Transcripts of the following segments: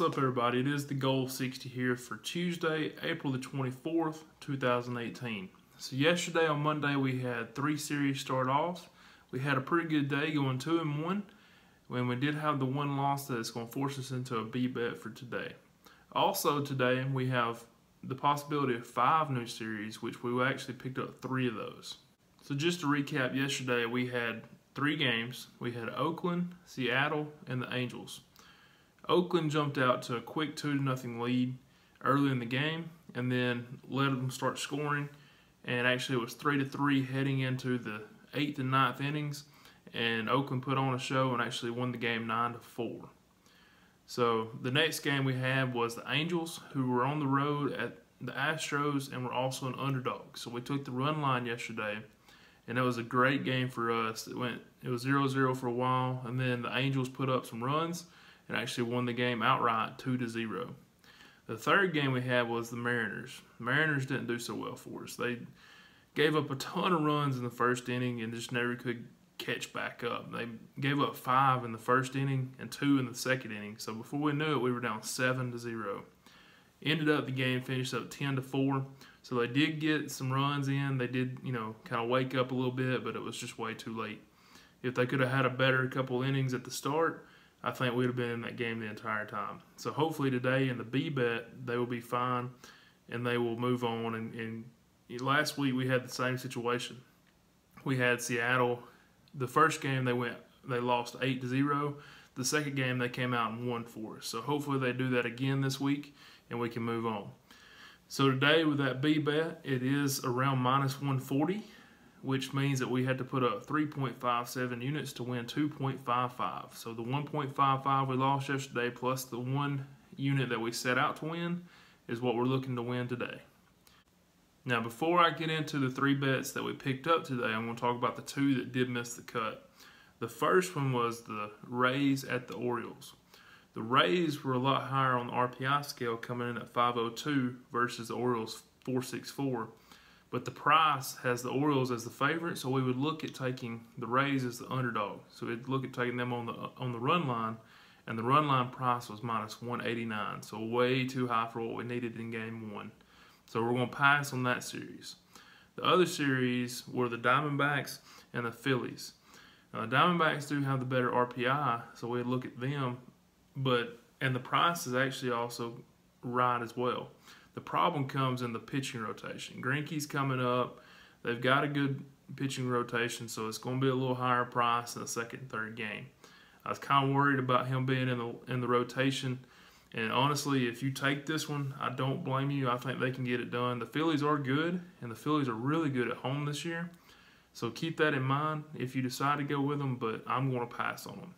up, everybody? It is Thegoal60 here for Tuesday, April the 24th, 2018. So yesterday on Monday we had 3 series start off. We had a pretty good day going 2-1 when we did have the one loss that's going to force us into a B bet for today. Also today we have the possibility of 5 new series, which we actually picked up 3 of those. So just to recap, yesterday we had 3 games. We had Oakland, Seattle, and the Angels. Oakland jumped out to a quick 2-0 lead early in the game and then let them start scoring, and actually it was 3-3 heading into the 8th and 9th innings, and Oakland put on a show and actually won the game 9-4. So the next game we had was the Angels, who were on the road at the Astros and were also an underdog. So we took the run line yesterday, and it was a great game for us. It was 0-0 for a while, and then the Angels put up some runs and actually won the game outright 2-0. The third game we had was the Mariners. The Mariners didn't do so well for us. They gave up a ton of runs in the first inning and just never could catch back up. They gave up 5 in the first inning and 2 in the second inning. So before we knew it, we were down 7-0. Ended up the game finished up 10-4. So they did get some runs in. They did, kind of wake up a little bit, but it was just way too late. If they could have had a better couple innings at the start, I think we'd have been in that game the entire time. So hopefully today in the B bet, they will be fine and they will move on. And last week we had the same situation. We had Seattle. The first game they lost 8-0. The second game they came out and won for us. So hopefully they do that again this week and we can move on. So today with that B bet, it is around -140. Which means that we had to put up 3.57 units to win 2.55. So the 1.55 we lost yesterday plus the 1 unit that we set out to win is what we're looking to win today. Now before I get into the 3 bets that we picked up today, I'm going to talk about the 2 that did miss the cut. The first one was the Rays at the Orioles. The Rays were a lot higher on the RPI scale, coming in at 502 versus the Orioles 464. But the price has the Orioles as the favorite, so we would look at taking the Rays as the underdog. So we'd look at taking them on the run line, and the run line price was -189, so way too high for what we needed in Game 1. So we're going to pass on that series. The other series were the Diamondbacks and the Phillies. Now, the Diamondbacks do have the better RPI, so we'd look at them, and the price is actually also right as well. The problem comes in the pitching rotation. Greinke's coming up. They've got a good pitching rotation, so it's going to be a little higher price in the second and third game. I was kind of worried about him being in the rotation, and honestly, if you take this one, I don't blame you. I think they can get it done. The Phillies are good, and the Phillies are really good at home this year, so keep that in mind if you decide to go with them, but I'm going to pass on them.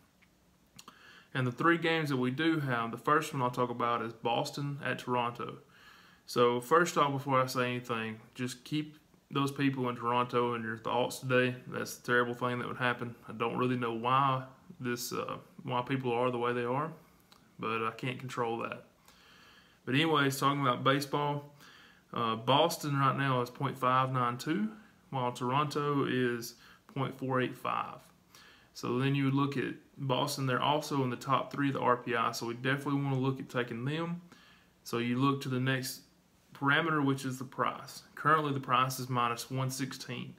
And the 3 games that we do have, the first one I'll talk about is Boston at Toronto. So first off, before I say anything, just keep those people in Toronto in your thoughts today. That's a terrible thing that would happen. I don't really know why why people are the way they are, but I can't control that. But anyways, talking about baseball, Boston right now is .592, while Toronto is .485. So then you would look at Boston. They're also in the top 3 of the RPI, so we definitely want to look at taking them. So you look to the next parameter, which is the price. Currently the price is -116.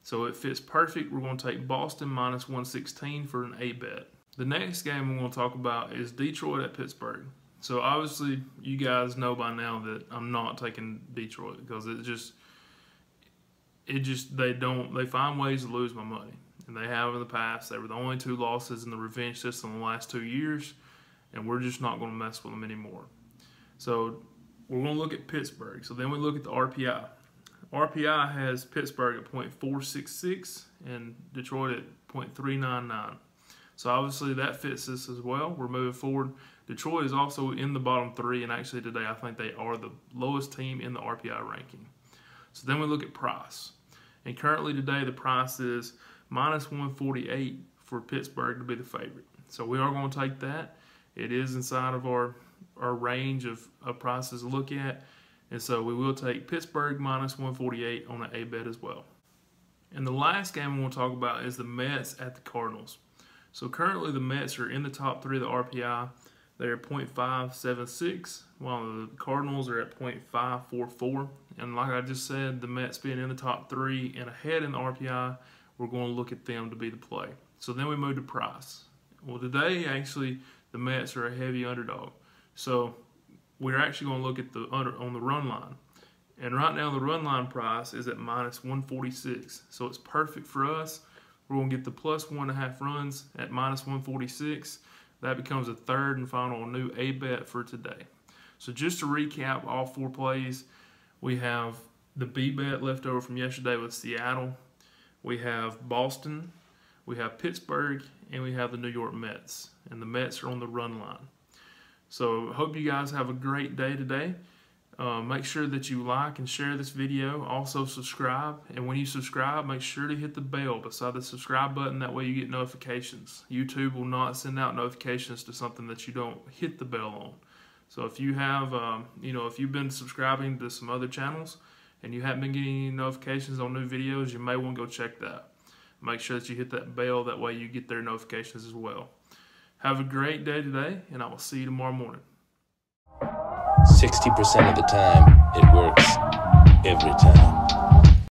So it fits perfect. We're going to take Boston -116 for an A bet. The next game we're going to talk about is Detroit at Pittsburgh. So obviously you guys know by now that I'm not taking Detroit because they find ways to lose my money. And they have in the past. They were the only 2 losses in the revenge system in the last 2 years, and we're just not going to mess with them anymore. So we're going to look at Pittsburgh. So then we look at the RPI. RPI has Pittsburgh at .466 and Detroit at .399. So obviously that fits us as well. We're moving forward. Detroit is also in the bottom 3, and actually today I think they are the lowest team in the RPI ranking. So then we look at price. And currently today the price is -148 for Pittsburgh to be the favorite. So we are going to take that. It is inside of our range of prices to look at, and so we will take Pittsburgh -148 on an A bet as well. And the last game we want to talk about is the Mets at the Cardinals. So currently the Mets are in the top 3 of the RPI. They're at 0.576, while the Cardinals are at 0.544. And like I just said, the Mets being in the top 3 and ahead in the RPI, we're going to look at them to be the play. So then we move to price. Well, today, actually, the Mets are a heavy underdog. So we're actually going to look at the on the run line. And right now, the run line price is at -146. So it's perfect for us. We're going to get the +1.5 runs at -146. That becomes a third and final new A bet for today. So just to recap all 4 plays, we have the B bet left over from yesterday with Seattle. We have Boston, we have Pittsburgh, and we have the New York Mets. And the Mets are on the run line. So hope you guys have a great day today. Make sure that you like and share this video. Also subscribe, and when you subscribe, make sure to hit the bell beside the subscribe button. That way you get notifications. YouTube will not send out notifications to something that you don't hit the bell on. So if you have, if you've been subscribing to some other channels and you haven't been getting any notifications on new videos, you may want to go check that. Make sure that you hit that bell. That way you get their notifications as well. Have a great day today, and I will see you tomorrow morning. 60% of the time, it works every time.